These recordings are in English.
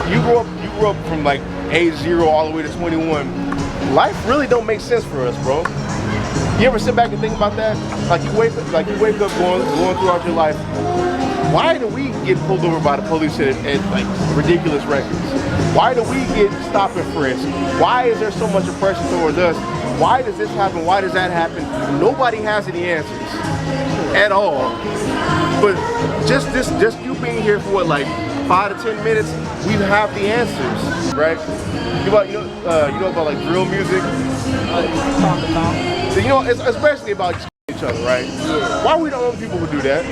you grew up from like age 0 all the way to 21. Life really don't make sense for us, bro. You ever sit back and think about that? Like you wake up going throughout your life. Why do we get pulled over by the police at like ridiculous records? Why do we get stop and frisk? Why is there so much oppression towards us? Why does this happen? Why does that happen? Nobody has any answers at all. But just you being here for what, like 5 to 10 minutes, we have the answers, right? You know about like drill music? So, you know, it's especially about each other, right? Yeah. Why are we the only people who do that?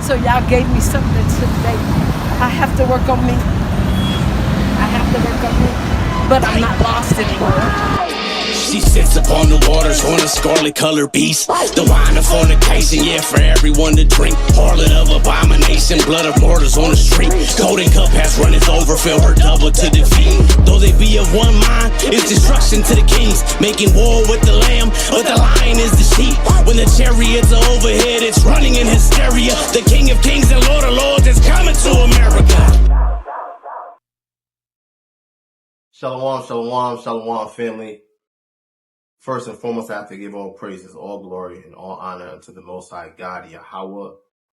So y'all gave me something today. I have to work on me. But I'm not lost anymore. She sits upon the waters on a scarlet colored beast. The wine of fornication, yeah, for everyone to drink. Harlot of abomination, blood of martyrs on the street. Golden cup has runneth over, fill her double to defeat. Though they be of one mind, it's destruction to the kings. Making war with the lamb, but the lion is the sheep. When the chariots are overhead, it's running in hysteria. The King of Kings and Lord of Lords is coming to America. Shalom, shalom, shalom, family. First and foremost, I have to give all praises, all glory, and all honor unto the Most High God, Yahweh.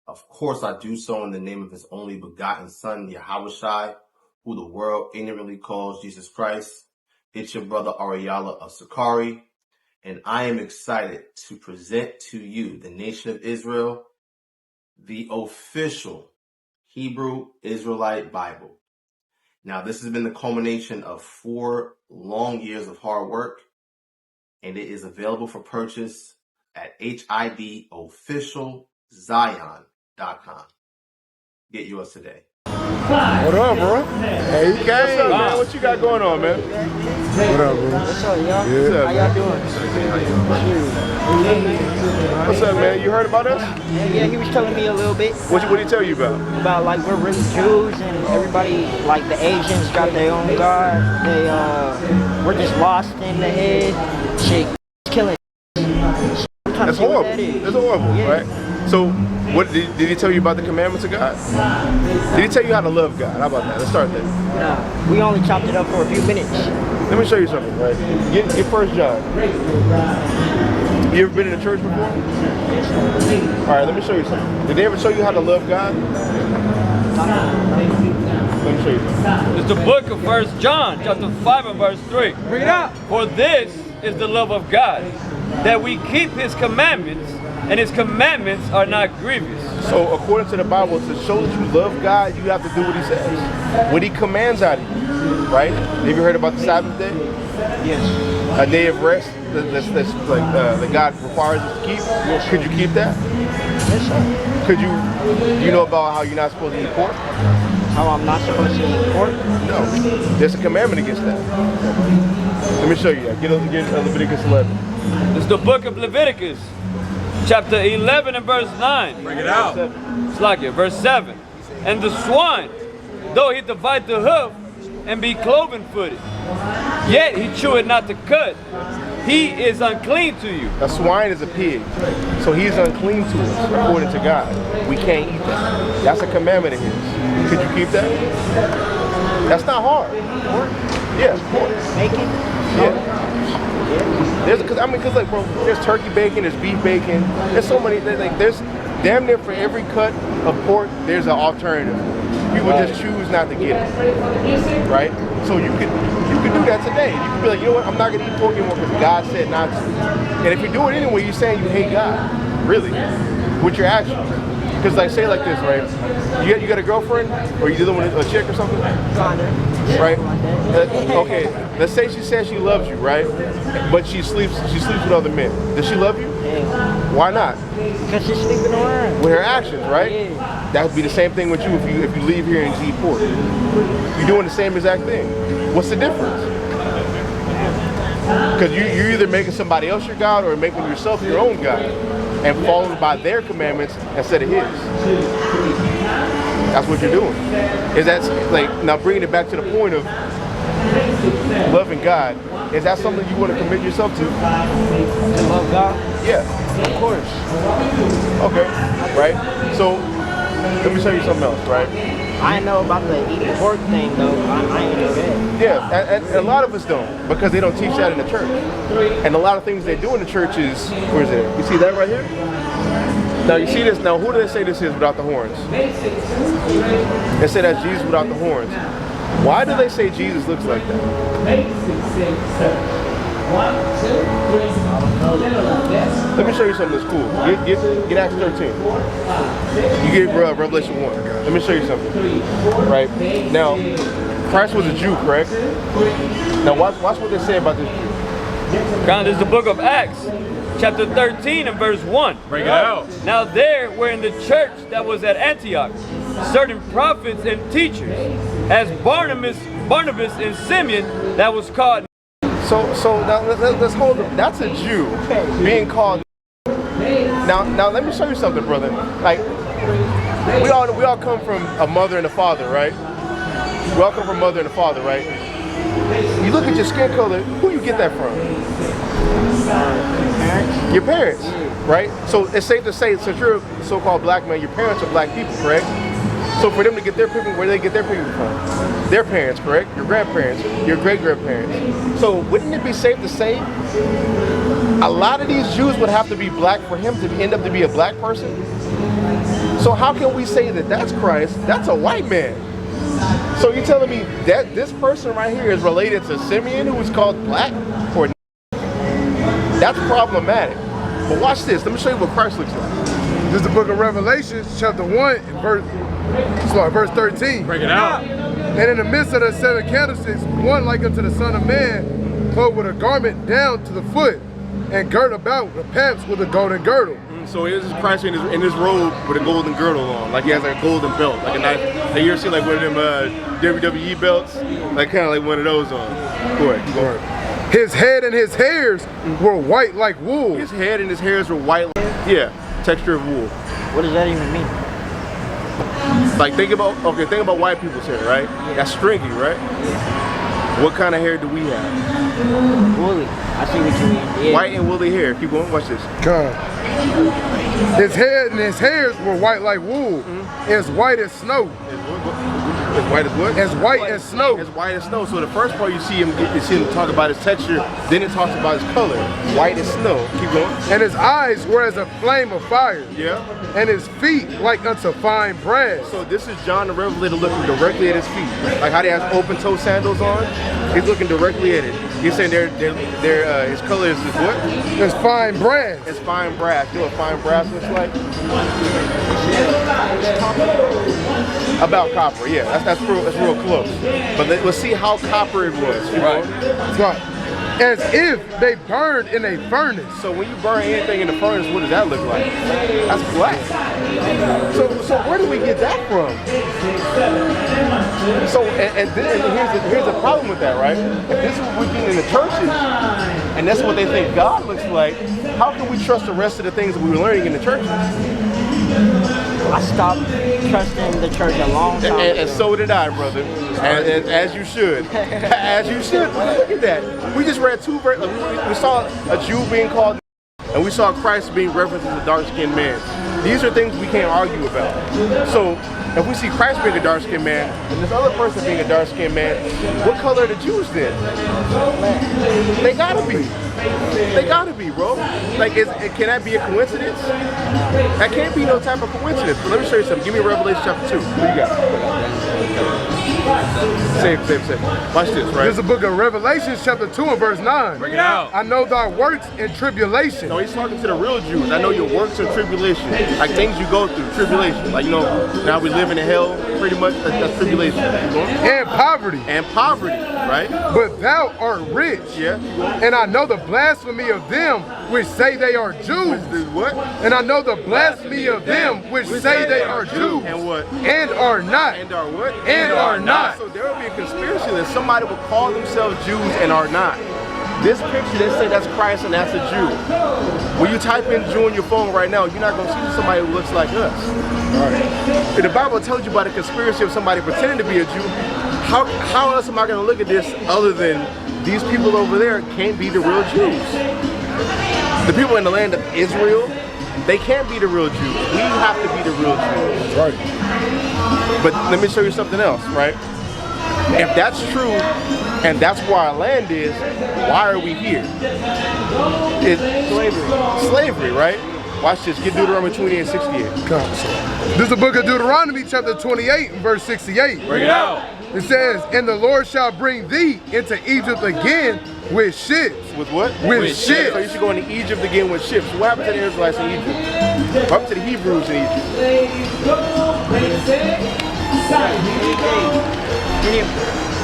Of course, I do so in the name of His only begotten Son, Yahushai, who the world ignorantly calls Jesus Christ. It's your brother Ariala of Sicarii, and I am excited to present to you, the nation of Israel, the official Hebrew Israelite Bible. Now, this has been the culmination of 4 long years of hard work, and it is available for purchase at HIDofficialzion.com. Get yours today. What up, bro? Hey, you came. What's up, man? What you got going on, man? What up, bro? What's up, y'all? Yeah. How y'all doing? What's up, man? You heard about us? Yeah, he was telling me a little bit. What did he tell you about? About like we're really Jews and everybody, like the Asians got their own God. We're just lost in the head. Shit, killing. That's horrible. That's horrible, yeah. Right? So, what did he tell you about the commandments of God? Did he tell you how to love God? How about that? Let's start there. Nah, we only chopped it up for a few minutes. Let me show you something, right? Get 1 John. You ever been in a church before? All right, let me show you something. Did they ever show you how to love God? Let me show you something. It's the book of 1 John, chapter 5 and verse 3. Bring it up. For this is the love of God, that we keep His commandments, and His commandments are not grievous. So according to the Bible, to show that you love God, you have to do what He says. What He commands out of you, right? Have you heard about the Sabbath day? Yes. A day of rest that's like that God requires us to keep. Yes. Could you keep that? Yes, sir. Could you know about how you're not supposed to eat pork? How I'm not supposed to eat pork? No. There's a commandment against that. Let me show you that. Get Leviticus 11. It's the book of Leviticus, chapter 11 and verse 9. Bring it out. It's like it, verse 7. And the swine, though he divide the hoof and be cloven-footed, yet he cheweth not the cud. He is unclean to you. A swine is a pig, so he's unclean to us according to God. We can't eat that. That's a commandment of His. Could you keep that? That's not hard. Yeah, pork. Bacon? Yeah. Because like, bro, there's turkey bacon, there's beef bacon, there's so many. Like, there's damn near for every cut of pork, there's an alternative. People just choose not to get it, right? So you could do that today. You could be like, you know what? I'm not gonna eat pork anymore because God said not to. And if you do it anyway, you're saying you hate God, really, with your actions. Because like, say like this, right? You got a girlfriend, or you dealing with a chick or something, right? Okay, let's say she says she loves you, right? But she sleeps with other men. Does she love you? Yeah. Why not? Because she's sleeping around. With her actions, right? Yeah. That would be the same thing with you if you leave here and eat pork. You're doing the same exact thing. What's the difference? Because you're either making somebody else your God or making yourself your own God and following by their commandments instead of His. That's what you're doing. Is that like, now bringing it back to the point of loving God, Is that something you want to commit yourself to? To love God? Yeah. Of course. Okay. Right? So, let me show you something else, right? I know about the eating pork thing though. I ain't know that. Yeah, and a lot of us don't, because they don't teach that in the church. And a lot of things they do in the church is, where is it? You see that right here? Now you see this, now who do they say this is without the horns? They say that's Jesus without the horns. Why do they say Jesus looks like that? Let me show you something that's cool. Get Acts 13. You get Revelation 1. Let me show you something. Right? Now, Christ was a Jew, correct? Now watch what they say about this Jew. Found is the book of Acts, chapter 13 and verse 1. Break it out. Now there were in the church that was at Antioch certain prophets and teachers, as Barnabas and Simeon that was called. So now let's hold it. That's a Jew being called. Now let me show you something, brother. Like we all come from a mother and a father, right? We all come from a mother and a father, right? You look at your skin color. Who you get that from? Your parents, right? So it's safe to say, since you're a so-called black man, your parents are black people, correct? So for them to get their people, where do they get their people from? Their parents, correct? Your grandparents, your great-grandparents. So wouldn't it be safe to say a lot of these Jews would have to be black for him to end up to be a black person? So how can we say that that's Christ? That's a white man. So you're telling me that this person right here is related to Simeon, who is called black? Or that's problematic. But watch this. Let me show you what Christ looks like. This is the book of Revelation, chapter 1, and verse 13. Break it out. And in the midst of the 7 candlesticks, one like unto the Son of Man, clothed with a garment down to the foot, and girt about the paps with a golden girdle. So this is Christ in his robe with a golden girdle on, like he has a golden belt, like a knife. Like you ever seen like one of them WWE belts? Like kind of like one of those on. Go ahead, go ahead. His head and his hairs were white like wool. His head and his hairs were white. Yeah, texture of wool. What does that even mean? Like think about white people's hair, right? That's stringy, right? What kind of hair do we have? Woolly. I see what you mean. Yeah. White and woolly hair. Keep going. Watch this. His head and his hairs were white like wool, as white as snow. As white as what? As white as snow. As white as snow. So the first part you see him talk about his texture, then it talks about his color. White as snow. Keep going. And his eyes were as a flame of fire. Yeah. And his feet like unto fine brass. So this is John the Revelator looking directly at his feet. Like how they have open toe sandals on. He's looking directly at it. He's saying his color is what? It's fine brass. It's fine brass. You know what fine brass looks like? About copper, yeah. That's real close. But let's see how copper it was. Right. Right. As if they burned in a furnace. So when you burn anything in the furnace, what does that look like? That's black. So where do we get that from? So and here's the problem with that, right? If this is what we get in the churches, and that's what they think God looks like, how can we trust the rest of the things that we were learning in the churches? I stopped trusting the church a long time ago. And so did I, brother. And as you should. As you should. Look at that. We just read two verses. We saw a Jew being called, and we saw Christ being referenced as a dark-skinned man. These are things we can't argue about. So if we see Christ being a dark-skinned man, and this other person being a dark-skinned man, what color are the Jews then? They gotta be. They gotta be, bro. Like, can that be a coincidence? That can't be no type of coincidence. But let me show you something. Give me Revelation chapter 2. What you got? Save. Watch this, right? This is the book of Revelation, chapter 2 and verse 9. Bring it out. I know thy works in tribulation. No, he's talking to the real Jews. I know your works in tribulation. Like things you go through, tribulation. Like, you know, now we live in hell, pretty much, that's tribulation. And poverty. And poverty, right? But thou art rich. Yeah. And I know the blasphemy of them which say they are Jews. What? And I know the blasphemy of them which say they are Jews. And what? And are not. And are what? And are not. So there will be a conspiracy that somebody will call themselves Jews and are not. This picture, they say that's Christ and that's a Jew. When you type in Jew on your phone right now, you're not going to see somebody who looks like us. Right. If the Bible tells you about a conspiracy of somebody pretending to be a Jew, how else am I going to look at this other than these people over there can't be the real Jews. The people in the land of Israel, they can't be the real Jews. We have to be the real Jews. Right. But let me show you something else, right? If that's true, and that's where our land is, why are we here? It's slavery, right? Watch this. Get Deuteronomy 28 and 68. This is the book of Deuteronomy, chapter 28, and verse 68. Bring it out. It says, and the Lord shall bring thee into Egypt again with ships. With what? With ships. So you should go into Egypt again with ships. What happened to the Israelites in Egypt? What happened to the Hebrews in Egypt?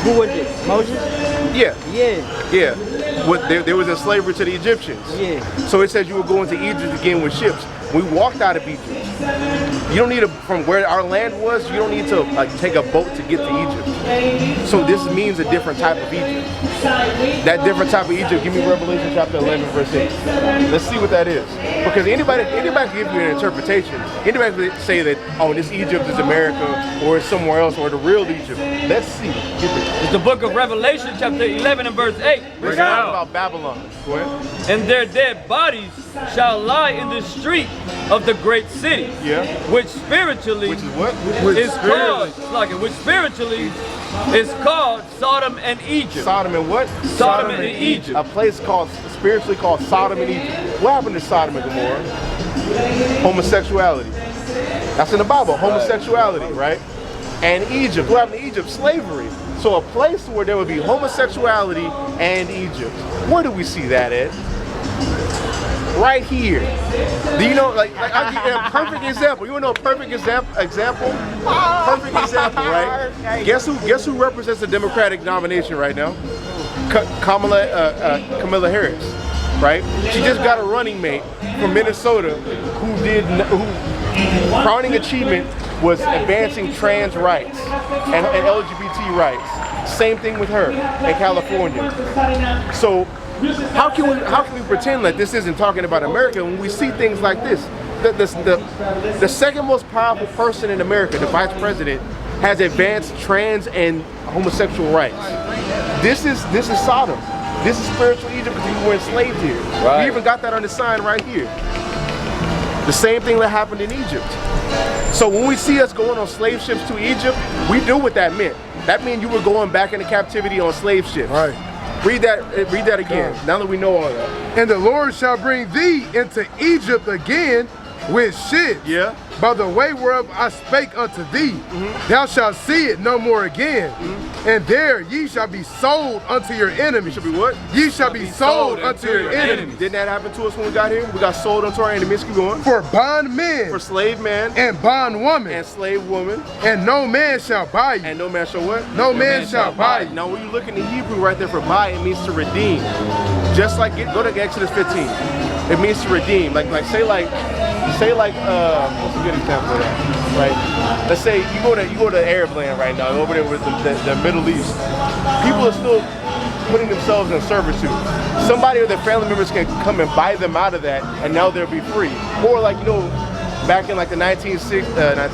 Who was it? Moses? Yeah. Yeah. Yeah. What, there was a slavery to the Egyptians. Yeah. So it says you will go into Egypt again with ships. We walked out of Egypt. You don't need to, from where our land was, you don't need to like take a boat to get to Egypt. So this means a different type of Egypt. That different type of Egypt, give me Revelation chapter 11, verse 8. Let's see what that is. Because anybody can give you an interpretation. Anybody can say that, oh, this Egypt is America, or it's somewhere else, or the real Egypt. Let's see. It's the book of Revelation, chapter 11 and verse 8. We're talking about Babylon. Go ahead. And their dead bodies shall lie in the street of the great city, which spiritually Which is what? is called, which spiritually is called Sodom and Egypt. Sodom and what? Sodom and Egypt. A place called, spiritually called Sodom and Egypt. What happened to Sodom and Gomorrah? Homosexuality. That's in the Bible, homosexuality, right? And Egypt, what happened to Egypt? Slavery. So a place where there would be homosexuality and Egypt. Where do we see that at? Right here. Do you know, like I'll give you a perfect example. You want to know a perfect example? Perfect example, right? Guess who represents the Democratic nomination right now? Kamala Harris, right? She just got a running mate from Minnesota who crowning achievement was advancing trans rights and LGBT rights. Same thing with her in California. So how can we pretend like this isn't talking about America when we see things like this? The second most powerful person in America, the vice president, has advanced trans and homosexual rights. This is Sodom. This is spiritual Egypt because we were enslaved here. Right. We even got that on the sign right here. The same thing that happened in Egypt. So when we see us going on slave ships to Egypt, we knew what that meant. That meant you were going back into captivity on slave ships. Right. Read that again, now that we know all that. And the Lord shall bring thee into Egypt again with ships. Yeah. By the way whereof I spake unto thee, thou shalt see it no more again. And there ye shall be sold unto your enemies. Shall be what? Ye shall be sold unto your enemies. Didn't that happen to us when we got here? We got sold unto our enemies. Keep going. For bondmen, For slave man and bondwoman, and slave woman, and no man shall buy you. and no man shall what? No man shall buy you. Now when you look in the Hebrew right there for buy, it means to redeem. Just like go to Exodus 15. It means to redeem. Like say like what's a good example of that? Right? Let's say you go to Arab land right now, over there with the Middle East. People are still putting themselves in servitude. Somebody or their family members can come and buy them out of that, and now they'll be free. Or like, you know, back in like the 1600s,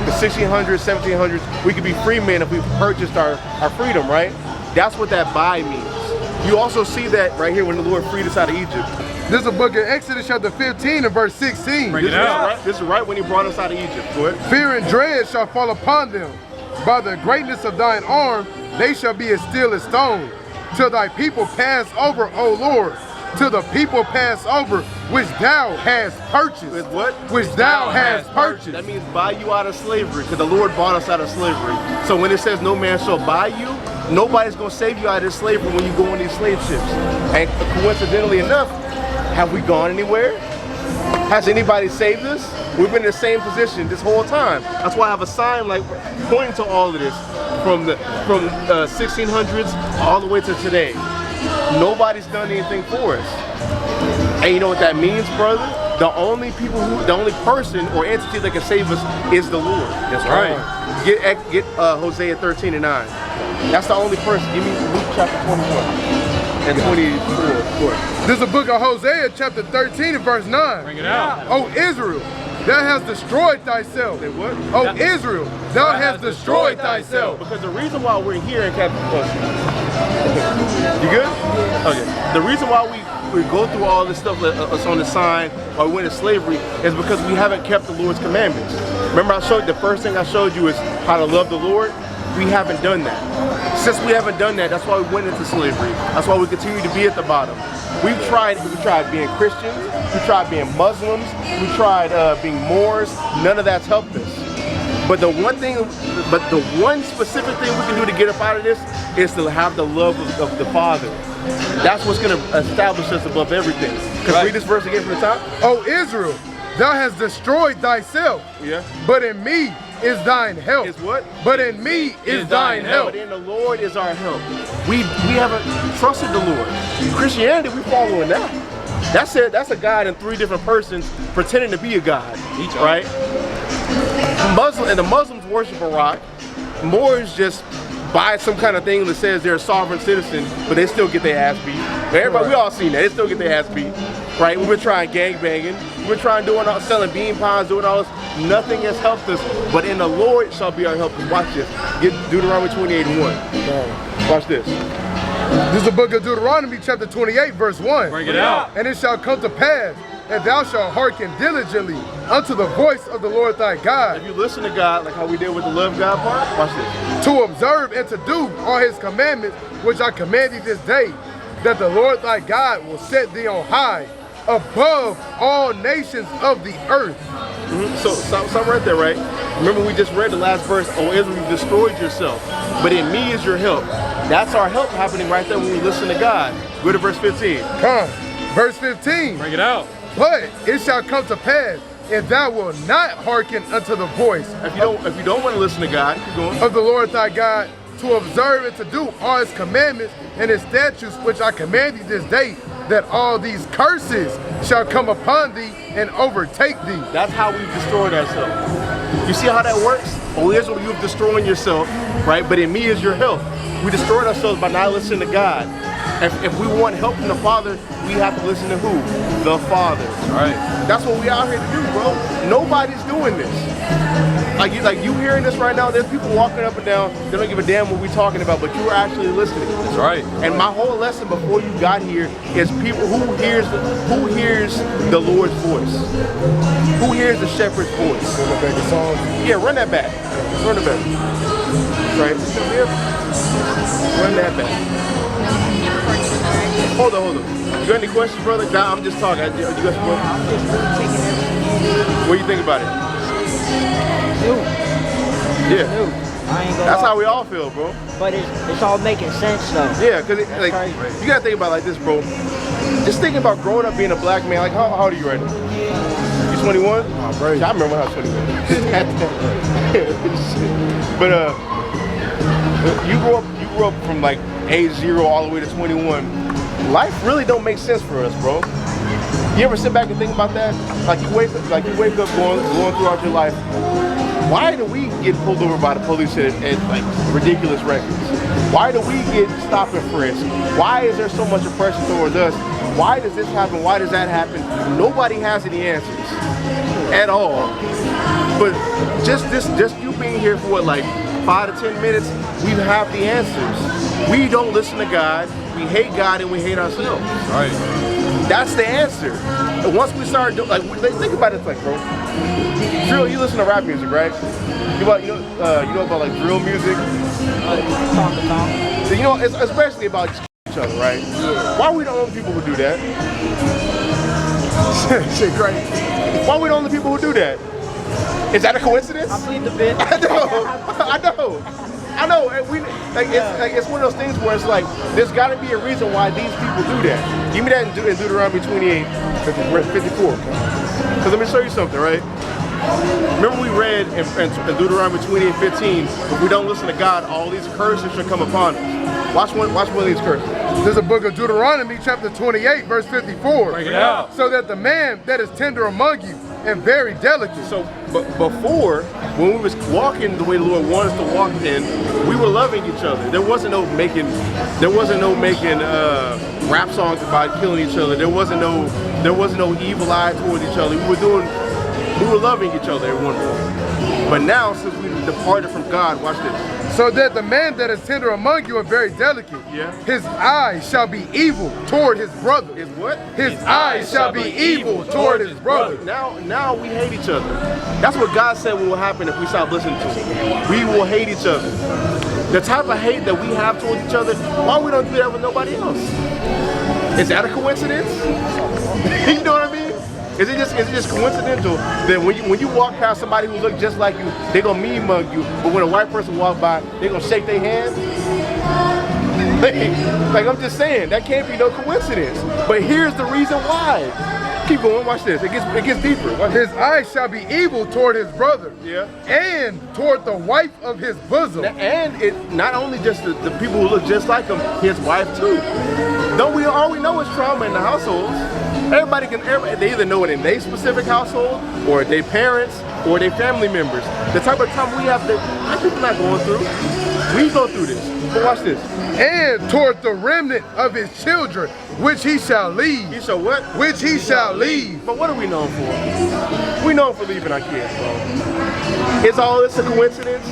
1700s, we could be free men if we purchased our freedom, right? That's what that buy means. You also see that right here when the Lord freed us out of Egypt. This is the book of Exodus chapter 15 and verse 16. This is right when he brought us out of Egypt. Go ahead. Fear and dread shall fall upon them. By the greatness of thine arm, they shall be as still as stone. Till thy people pass over, O Lord. Till the people pass over, which thou hast purchased. With what? Which thou hast purchased. That means buy you out of slavery, because the Lord bought us out of slavery. So when it says no man shall buy you, nobody's going to save you out of this slavery when you go on these slave ships. And coincidentally enough, have we gone anywhere? Has anybody saved us? We've been in the same position this whole time. That's why I have a sign like pointing to all of this from 1600s all the way to today. Nobody's done anything for us. And you know what that means, brother? The only person or entity that can save us is the Lord. That's right. Get Hosea 13 and 9. That's the only person. Give me Luke chapter 21. And 24. This is the book of Hosea, chapter 13 and verse 9. Bring it out. O Israel, thou hast destroyed thyself. Say what? O Israel, thou hast destroyed thyself. Because the reason why we're here in captivity, You good? Okay. The reason why we go through all this stuff that's on the sign while we went into slavery is because we haven't kept the Lord's commandments. Remember I showed the first thing I showed you is how to love the Lord? We haven't done that. Since we haven't done that, that's why we went into slavery. That's why we continue to be at the bottom. We tried being Christians, we tried being Muslims, we tried being Moors. None of that's helped us. But the one specific thing we can do to get up out of this is to have the love of the Father. That's what's going to establish us above everything. Because read this verse again from the top. O Israel, thou hast destroyed thyself. Yeah. But in me is thine help. Is what? But in me is thine help. But in the Lord is our help. We haven't trusted the Lord. Christianity, we following that. That's it. That's a God in 3 different persons pretending to be a God. Right? The Muslims worship a rock. Moors just buy some kind of thing that says they're a sovereign citizen, but they still get their ass beat. Everybody, we all seen that. They still get their ass beat. Right? We've been trying gangbanging. We've been trying selling bean pies, doing all this. Nothing has helped us, but in the Lord shall be our help. Watch this. Get Deuteronomy 28:1. Watch this. This is the book of Deuteronomy, chapter 28, verse 1. Bring it out. And it shall come to pass that thou shalt hearken diligently unto the voice of the Lord thy God. If you listen to God, like how we did with the love God part, watch this. To observe and to do all his commandments, which I command thee this day, that the Lord thy God will set thee on high, above all nations of the earth. So something right there, right? Remember we just read the last verse, O Israel, you've destroyed yourself, but in me is your help. That's our help happening right there when we listen to God. Go to verse 15. Come, verse 15. Bring it out. But it shall come to pass, if thou wilt not hearken unto the voice If you don't want to listen to God, keep going. of the Lord thy God, to observe and to do all his commandments and his statutes which I command thee this day, that all these curses shall come upon thee and overtake thee. That's how we've destroyed ourselves. You see how that works? O Israel, you've destroyed yourself, right? But in me is your help. We destroyed ourselves by not listening to God. If we want help from the Father, we have to listen to who? The Father. Right. That's what we out here to do, bro. Nobody's doing this. Like you hearing this right now, there's people walking up and down, they don't give a damn what we're talking about, but you are actually listening. That's right. And my whole lesson before you got here is people who hears the Lord's voice. Who hears the shepherd's voice? Run that back in songs. Yeah, run that back. Run it back. Right. Run that back. Hold on. You got any questions, brother? Nah, I'm just talking. You got some questions? I'm just really taking everything What do you think about it? new. Yeah. New. I ain't gonna That's lie. how we all feel, bro. But it's all making sense though. Yeah, because like crazy. you gotta think about it like this, bro. Just thinking about growing up being a black man. Like, how old are you right now? You 21? Oh, bro. I remember when I was 21. But you grew up from like age 0 all the way to 21. Life really don't make sense for us, bro. You ever sit back and think about that? Like you wake up going throughout your life. Why do we get pulled over by the police at like ridiculous records? Why do we get stopped and frisked? Why is there so much oppression towards us? Why does this happen? Why does that happen? Nobody has any answers at all. But just you being here for what, like 5 to 10 minutes, we have the answers. We don't listen to God. We hate God and we hate ourselves. Right. That's the answer. And once we start doing, like, think about it, like, bro. Drill, you listen to rap music, right? You know about like drill music. Talk to talk. So, you know, it's especially about just each other, right? Yeah. Why are we the only people who do that? Shit, great. Why are we the only people who do that? Is that a coincidence? I plead the fifth. I know. And it's one of those things where it's like there's got to be a reason why these people do that. Give me that in Deuteronomy 28, 54. Because let me show you something, right? Remember we read in Deuteronomy 28:15, if we don't listen to God, all these curses shall come upon us. Watch one of these curses. This is the book of Deuteronomy, chapter 28, verse 54. Bring it out. So that the man that is tender among you and very delicate. So, but before, when we was walking the way the Lord wanted us to walk in, we were loving each other. There wasn't no making rap songs about killing each other. There wasn't no evil eye towards each other. We were loving each other at one point. But now, since we departed from God, watch this. So that the man that is tender among you and very delicate, his eyes shall be evil toward his brother. His what? His eyes shall be evil toward his brother. Now we hate each other. That's what God said will happen if we stop listening to him. We will hate each other. The type of hate that we have towards each other, why we don't do that with nobody else? Is that a coincidence? You know what I mean? Is it just coincidental that when you walk past somebody who looks just like you, they gonna mean mug you, but when a white person walk by, they gonna shake their hand? Like I'm just saying, that can't be no coincidence. But here's the reason why. Keep going, watch this. It gets deeper. His eyes shall be evil toward his brother, and toward the wife of his bosom. And it not only just the people who look just like him, his wife too. Don't we all we know is trauma in the households? Everybody they either know it in their specific household, or their parents, or their family members. The type of trauma we have that our people not going through. We go through this. But watch this. And toward the remnant of his children, which he shall leave. He shall what? Which he shall leave. But what are we known for? We known for leaving our kids, bro. Is all this a coincidence?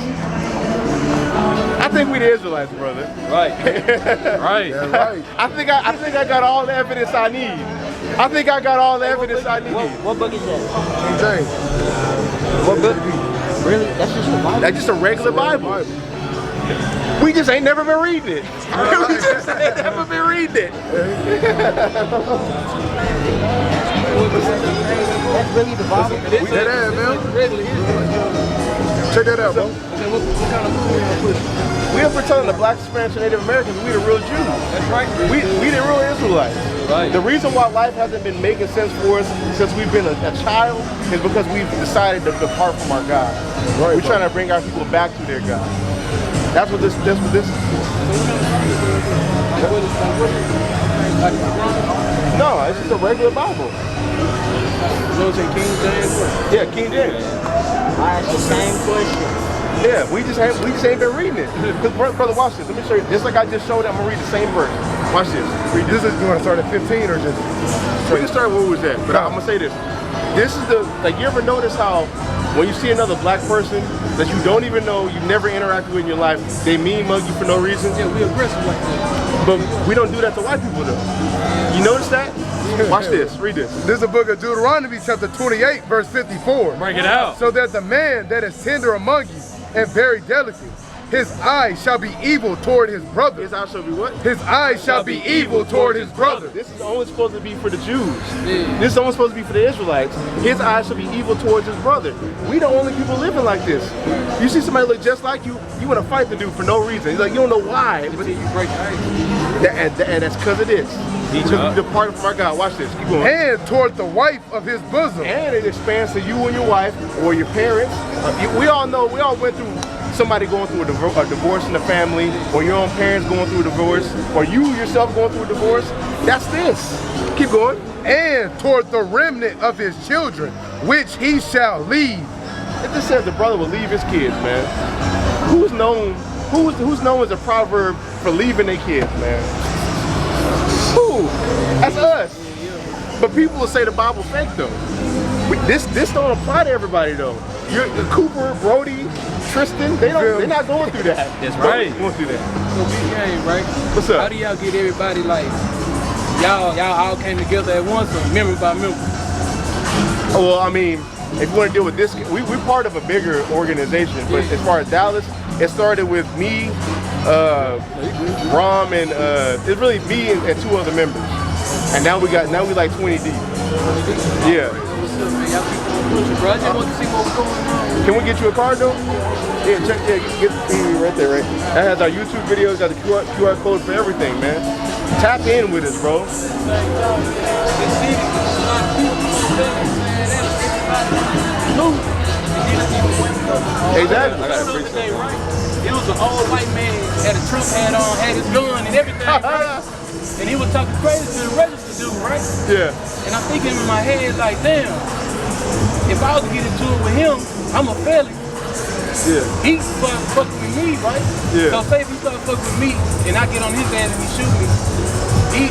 I think we the Israelites, brother. Right. Right. That's right. I think I got all the evidence I need. I think I got all the evidence I need. What book is that? King James. What book? Really? That's just the Bible? That's just a regular Bible. We just ain't never been reading it. We just ain't never been reading it. That's really the Bible? That ass, man. Check that out, bro. We are telling the Black, Spanish, and Native Americans we the real Jews. That's right. We the real Israelites. Right. The reason why life hasn't been making sense for us since we've been a child is because we've decided to depart from our God. Right, we're trying to bring our people back to their God. That's what this is. No, it's just a regular Bible. You say King James? Yeah, King James. I asked the same question. Yeah, we just ain't been reading it. Because brother, watch this. Let me show you. Just like I just showed, I'm gonna read the same verse. Watch this. This is you want to start at 15 or just? We can start where we was at, but I'm gonna say this. This is you ever notice how when you see another black person that you don't even know, you never interacted with in your life, they mean mug you for no reason? Yeah, we aggressive like that. But we don't do that to white people though. You notice that? Watch this, read this. This is the book of Deuteronomy chapter 28 verse 54. Bring it out. So that the man that is tender among you and very delicate, his eyes shall be evil toward his brother. His eyes shall be what? His eyes shall be evil toward his brother. This is only supposed to be for the Jews. Yeah. This is only supposed to be for the Israelites. His eyes shall be evil towards his brother. We the only people living like this. You see somebody look just like you, you want to fight the dude for no reason. He's like, you don't know why. But you break and that's because it is. Because we departed from our God. Watch this. Keep going. And toward the wife of his bosom. And it expands to you and your wife or your parents. We all know, we all went through somebody going through a divorce in the family, or your own parents going through a divorce, or you yourself going through a divorce. That's this. Keep going. And toward the remnant of his children, which he shall leave. It just says the brother will leave his kids, man. Who's known as a proverb for leaving their kids, man? Who? That's us. But people will say the Bible fake though. This don't apply to everybody though. You're Cooper, Brody, Tristan, they're not going through that. That's right. Going through that. So big game, right? What's up? How do y'all get everybody like y'all all came together at once or member by member? Oh, well, I mean, if you want to deal with this, we're part of a bigger organization. But as far as Dallas, it started with me, Rom, and it's really me and two other members. And now we like 20 deep. Yeah. Bro, I just want to see what's going on. Can we get you a card though? Yeah, check. Yeah, get right there, right? That has our YouTube videos, got the QR code for everything, man. Tap in with us, bro. Exactly. It was an old white man, had a Trump hat on, had his gun and everything, right? And he was talking crazy to the register dude, right? Yeah. And I'm thinking in my head like, damn, if I was to get into it with him, I'm a failure. Yeah. He started fucking with me, right? Yeah. So say if he started fucking with me and I get on his ass and he shoot me,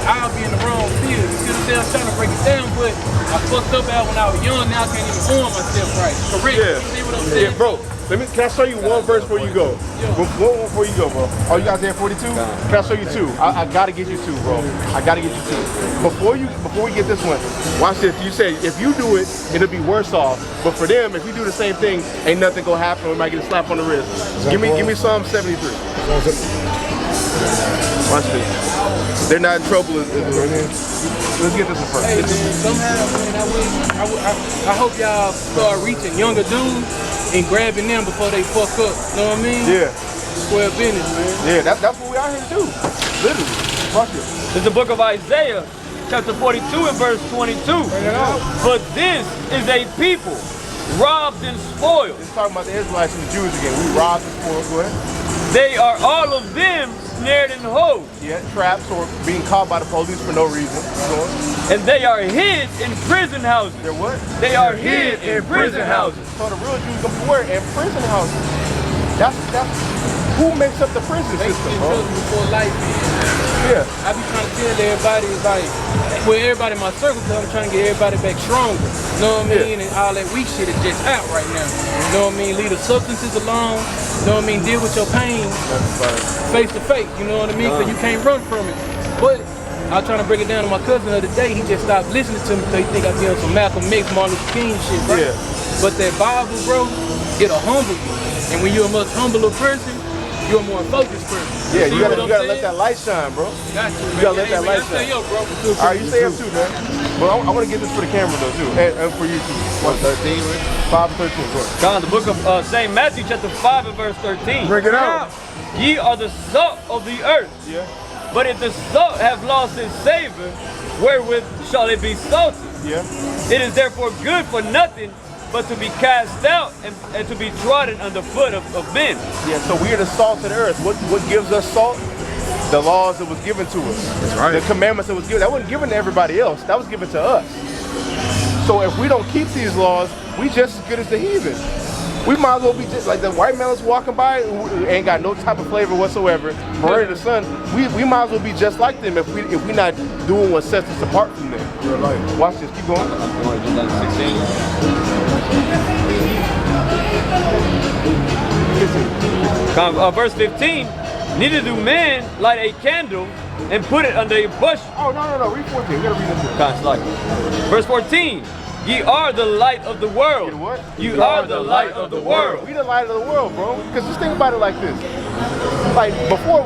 I'll be in the wrong field. You see what I'm saying? I'm trying to break it down, but I fucked up out when I was young. Now I can't even arm myself right. Correct? Yeah. You see what I'm saying? Yeah, bro. Can I show you one verse before you go? One before you go, bro. Oh, you guys there 42? Can I show you two? I gotta get you two, bro. I gotta get you two. Before we get this one, watch this. You say if you do it, it'll be worse off. But for them, if we do the same thing, ain't nothing gonna happen. We might get a slap on the wrist. Give me Psalm 73. Watch this. They're not in trouble. Let's get this one first. Hey, man, somehow, man, I hope y'all start reaching younger dudes and grabbing them before they fuck up. Know what I mean? Yeah. Square business, man. Yeah, that's what we out here to do. Literally. Watch it. It's the book of Isaiah, chapter 42 and verse 22. But this is a people robbed and spoiled. It's talking about the Israelites and the Jews again. We robbed and spoiled. Go ahead. They are all of them snared and hoes. Yeah, traps or being caught by the police for no reason. And they are hid in prison houses. They're what? They are hid in prison houses. So the real Jews come where? In prison houses. That's who makes up the prison system, bro? Before life. Yeah. I be trying to tell everybody, like, well, everybody in my circle, because I'm trying to get everybody back stronger. You know what I mean? And all that weak shit is just out right now. You know what I mean? Leave the substances alone. You know what I mean? Deal with your pain face to face. You know what I mean? Because you can't run from it. But I was trying to break it down to my cousin the other day. He just stopped listening to me because he think I be on some Malcolm X, Martin Luther King shit, right? Yeah. But that Bible, bro, it'll humble you. And when you're a much humbler person, you're a more focused person. Yeah, you gotta let that light shine, bro. You gotta let that light shine. All right, you stay up too, man. But I want to get this for the camera though too, and for you too. 113, 5:13. God, the book of St. Matthew, chapter 5 and verse 13. Bring it out. Ye are the salt of the earth. Yeah. But if the salt have lost its savor, wherewith shall it be salted? Yeah. It is therefore good for nothing but to be cast out and to be trodden underfoot of men. Yeah, so we are the salt of the earth. What gives us salt? The laws that was given to us. That's right. The commandments that was given. That wasn't given to everybody else. That was given to us. So if we don't keep these laws, we just as good as the heathen. We might as well be just like the white man that's walking by who ain't got no type of flavor whatsoever. Murder the sun. We might as well be just like them if we not doing what sets us apart from them. Watch this. Keep going. Verse 15. Neither do men light a candle and put it under a bushel. Oh no. Read 14. We gotta read this. Kind of like verse 14. Ye are the light of the world. You what? You are the light of the world. We the light of the world, bro. Because just think about it like this. Like before,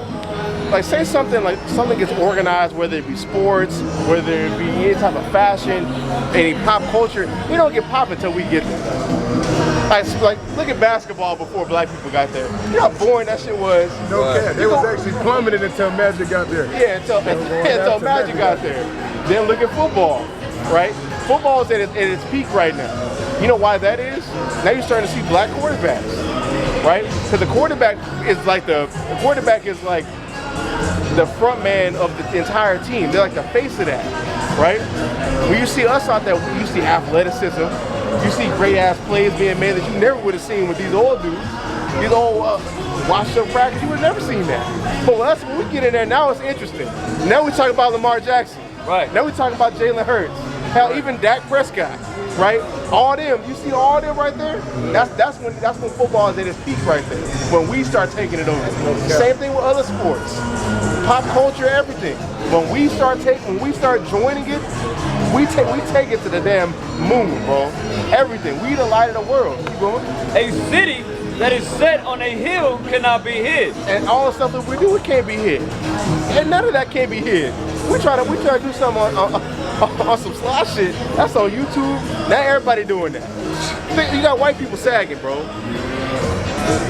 like say something gets organized, whether it be sports, whether it be any type of fashion, any pop culture, we don't get pop until we get there. Like look at basketball before black people got there. You know how boring that shit was. No cap. They was actually plummeting until Magic got there. Yeah, until Magic got there. Then look at football, right? Football is at its peak right now. You know why that is? Now you're starting to see black quarterbacks, right? Because the quarterback is like the front man of the entire team. They're like the face of that, right? When you see us out there, you see athleticism, you see great ass plays being made that you never would have seen with these old dudes. These old washed up crackers, you would have never seen that. But when we get in there, now it's interesting. Now we talk about Lamar Jackson. Right. Now we talk about Jalen Hurts. Hell, even Dak Prescott, right? All them, you see all them right there? That's when football is at its peak right there. When we start taking it over. Same thing with other sports, pop culture, everything. When we start joining it, we take it to the damn moon, bro. Everything. We the light of the world. Keep going. A city that is set on a hill cannot be hid. And all the stuff that we do, it can't be hid. And none of that can be hid. We try to do something on some sly shit. That's on YouTube. Not everybody doing that. You got white people sagging, bro.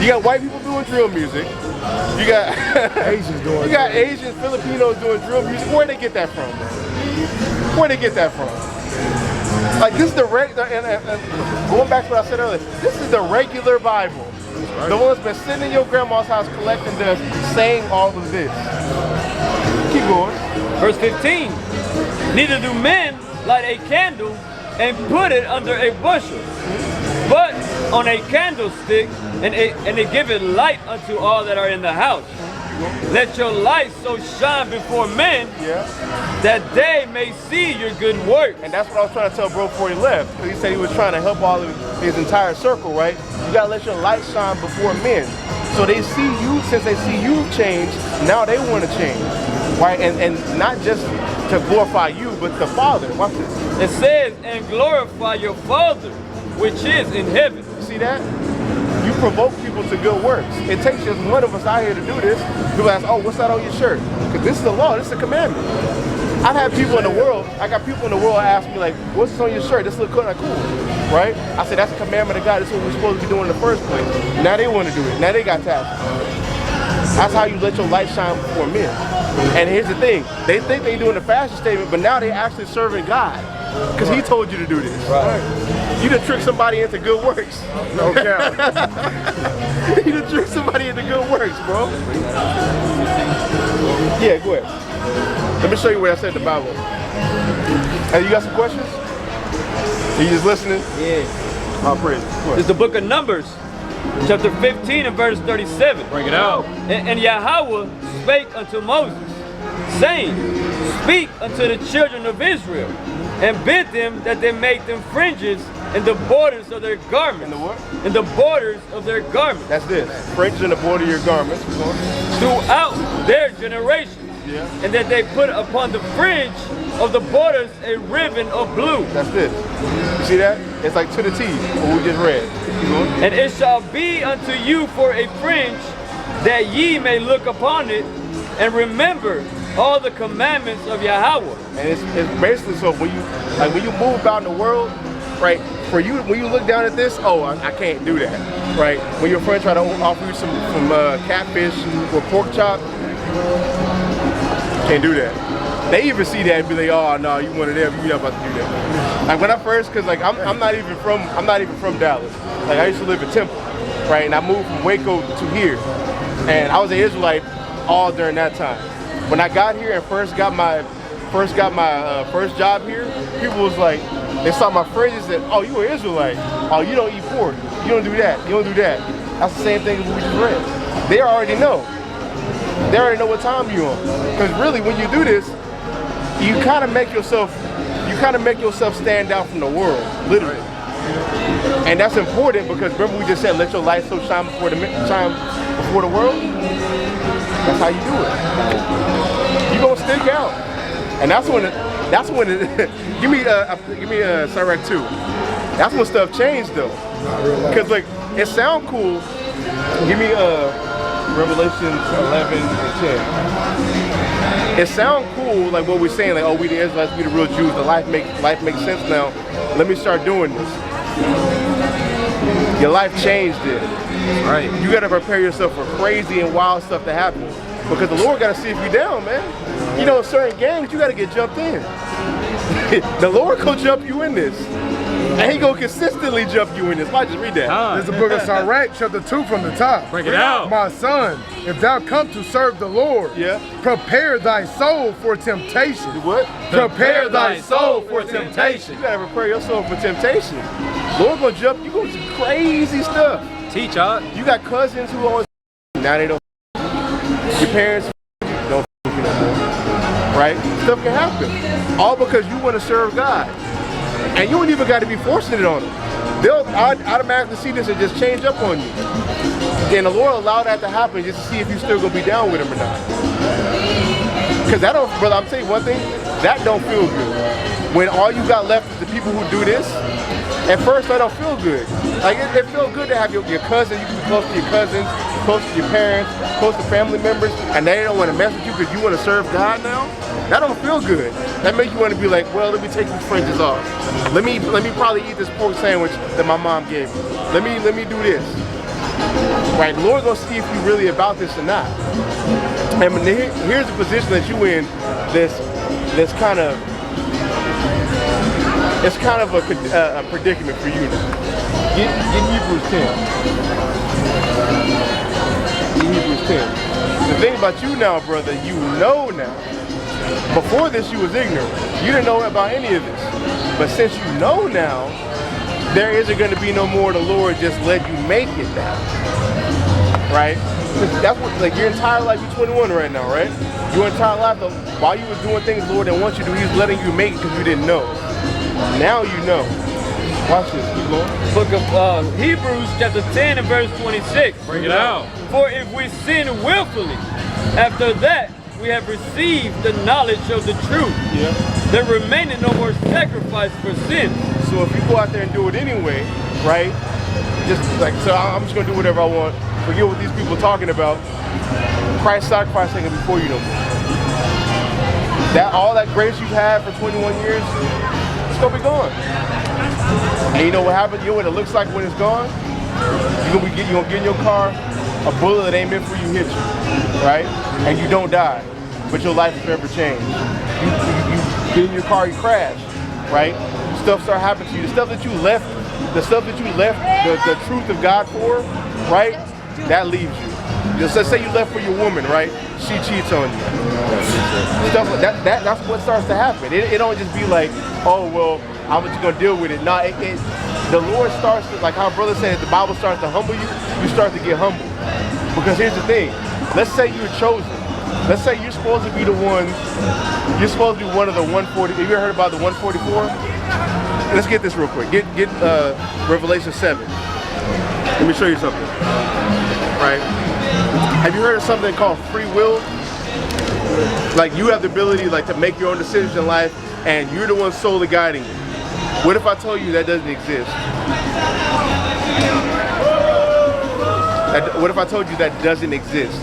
You got white people doing drill music. You got Asians doing. You got Asians, Filipinos doing drill music. Where'd they get that from, bro? Where'd they get that from? Like this is the going back to what I said earlier. This is the regular Bible. Right. The one that's been sitting in your grandma's house collecting dust, saying all of this. Keep going. Verse 15. Neither do men light a candle and put it under a bushel, but on a candlestick, and they give it light unto all that are in the house. Let your light so shine before men that they may see your good work. And that's what I was trying to tell bro before he left. He said he was trying to help all of his entire circle, right? You gotta let your light shine before men. So they see you, since they see you change, now they want to change, right? And not just to glorify you, but the Father. Watch this. It says, and glorify your Father, which is in heaven. You see that? You provoke people to good works. It takes just one of us out here to do this. People ask, oh, what's that on your shirt? Because this is the law, this is a commandment. I've had people in the world, I got people in the world ask me like, what's this on your shirt? This look cool, right? I said, that's a commandment of God. This is what we're supposed to be doing in the first place. Now they want to do it. Now they got tasked. That's how you let your light shine before men. And here's the thing, they think they're doing the fashion statement, but now they actually serving God. Because he told you to do this. Right. You done trick somebody into good works. No doubt. You done trick somebody into good works, bro. Yeah, go ahead. Let me show you what I said in the Bible. Hey, you got some questions? Are you just listening? Yeah. I'll praise. It's the book of Numbers, chapter 15 and verse 37. Bring it out. And Yahweh spake unto Moses, saying, speak unto the children of Israel, and bid them that they make them fringes in the borders of their garments. In the what? In the borders of their garments. That's this. Fringes in the border of your garments. Throughout their generations. Yeah. And that they put upon the fringe of the borders a ribbon of blue. That's this. You see that? It's like to the T, what we just read. And it shall be unto you for a fringe, that ye may look upon it and remember all the commandments of Yahweh. And it's basically so when you move about in the world, right? For you, when you look down at this, oh, I can't do that, right? When your friend try to offer you some catfish or pork chop, can't do that. They even see that and be like, oh no, you one of them, you're not about to do that. Like when I first, cause like I'm not even from Dallas. Like I used to live in Temple, right? And I moved from Waco to here, and I was an Israelite all during that time. When I got here and first got my first job here, people was like, they saw my fringes and said, oh, you an Israelite. Oh, you don't eat pork. You don't do that. You don't do that. That's the same thing as we just read. They already know. They already know what time you're on. Because really, when you do this, you kind of make yourself stand out from the world, literally. And that's important because remember we just said, let your light so shine before the world. That's how you do it. You gonna stick out, and that's when give me Sicarii 2. That's when stuff changed though. Because like it sound cool. Give me Revelations 11 and 10. It sound cool, like what we're saying, like, oh, we the Israelites, we the real Jews, the life makes sense now. Let me start doing this. Your life changed it. Right. You gotta prepare yourself for crazy and wild stuff to happen. Because the Lord gotta see if you're down, man. You know, certain gangs, you gotta get jumped in. The Lord gonna jump you in this. And he gonna consistently jump you in this. Why just read that? This is the book of Sicarii, chapter 2 from the top. Break it out. My son, if thou come to serve the Lord, prepare thy soul for temptation. Do what? Prepare thy soul for temptation. You gotta prepare your soul for temptation. Lord gonna jump you gonna do crazy stuff. Teach, y'all. You got cousins who always now they don't. Your parents don't no more. Right? Stuff can happen. All because you want to serve God. And you don't even got to be forcing it on them. They'll automatically see this and just change up on you. And the Lord allowed that to happen just to see if you still gonna be down with him or not. Because that don't, brother, I'm telling you one thing, that don't feel good. When all you got left is the people who do this, at first that don't feel good. Like it feels good to have your cousins, you can be close to your cousins, close to your parents, close to family members, and they don't want to mess with you because you want to serve God now. That don't feel good. That makes you want to be like, well, let me take these fringes off. Let me probably eat this pork sandwich that my mom gave me. Let me do this. Right, the Lord's gonna see if you're really about this or not. And here's the position that you in. That's kind of a predicament for you now. Get Hebrews 10. Get Hebrews 10. The thing about you now, brother, you know now. Before this, you was ignorant. You didn't know about any of this. But since you know now, there isn't going to be no more the Lord just let you make it now. Right? That's what, like, your entire life, you're 21 right now, right? Your entire life, while you was doing things the Lord didn't want you to do, he was letting you make it because you didn't know. Now you know. Watch this. Keep going. Book of Hebrews chapter 10 and verse 26. Bring it out. For if we sin willfully, after that we have received the knowledge of the truth, there remaineth no more sacrifice for sin. So if you go out there and do it anyway, right? Just like, so I'm just gonna do whatever I want. Forget what these people are talking about. Christ sacrifice ain't gonna be for you no more. That all that grace you've had for 21 years, it's gonna be gone. And you know what happens? You know what it looks like when it's gone? You're gonna get in your car, a bullet that ain't meant for you hit you, right? And you don't die, but your life is forever changed. You get in your car, you crash, right? Stuff start happening to you. The stuff that you left, the truth of God for, right? That leaves you. Just let's say you left for your woman, right? She cheats on you. Stuff like that's what starts to happen. It don't just be like, oh well, I'm just gonna deal with it. No, the Lord starts to, like how brother said, the Bible starts to humble you. You start to get humble. Because here's the thing. Let's say you're chosen. Let's say you're supposed to be the one. You're supposed to be one of the 140. Have you ever heard about the 144? Let's get this real quick. Get Revelation 7. Let me show you something. Right? Have you heard of something called free will? Like you have the ability like to make your own decisions in life, and you're the one solely guiding you. What if I told you that doesn't exist? What if I told you that doesn't exist?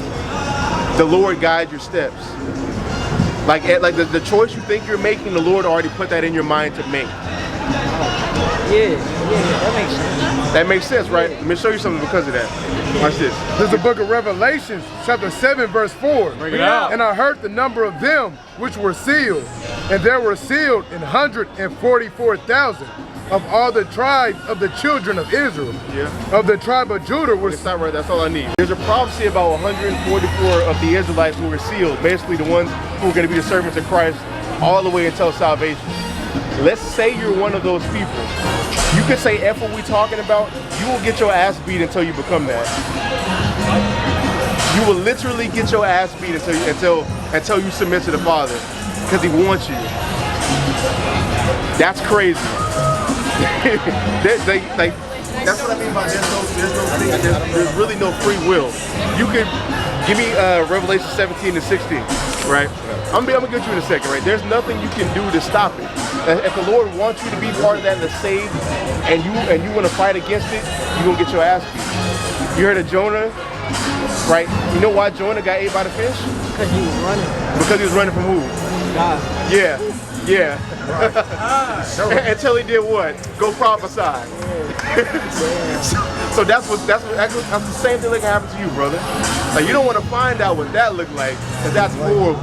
The Lord guides your steps. Like the choice you think you're making, the Lord already put that in your mind to make. Yeah, that makes sense. That makes sense, right? Let me show you something because of that. Watch this. There's the book of Revelation, chapter 7, verse 4. Bring it out. And I heard the number of them which were sealed, and there were sealed 144,000 of all the tribes of the children of Israel. Yeah. Of the tribe of Judah were. Stop right. That's all I need. There's a prophecy about 144 of the Israelites who were sealed, basically the ones who are going to be the servants of Christ all the way until salvation. Let's say you're one of those people. You could say F what we talking about. You will get your ass beat until you become that. You will literally get your ass beat until you submit to the Father, because He wants you. That's crazy. That's what I mean by there's really no free will. You could give me Revelation 17 and 16, right? I'm gonna get you in a second, right? There's nothing you can do to stop it. If the Lord wants you to be part of that and to save, and you want to fight against it, you're gonna get your ass beat. You heard of Jonah, right? You know why Jonah got ate by the fish? Because he was running. Because he was running from who? God. Yeah. Until he did what? Go prophesy. So that's the same thing that can happen to you, brother. Like you don't want to find out what that looked like, because that's horrible.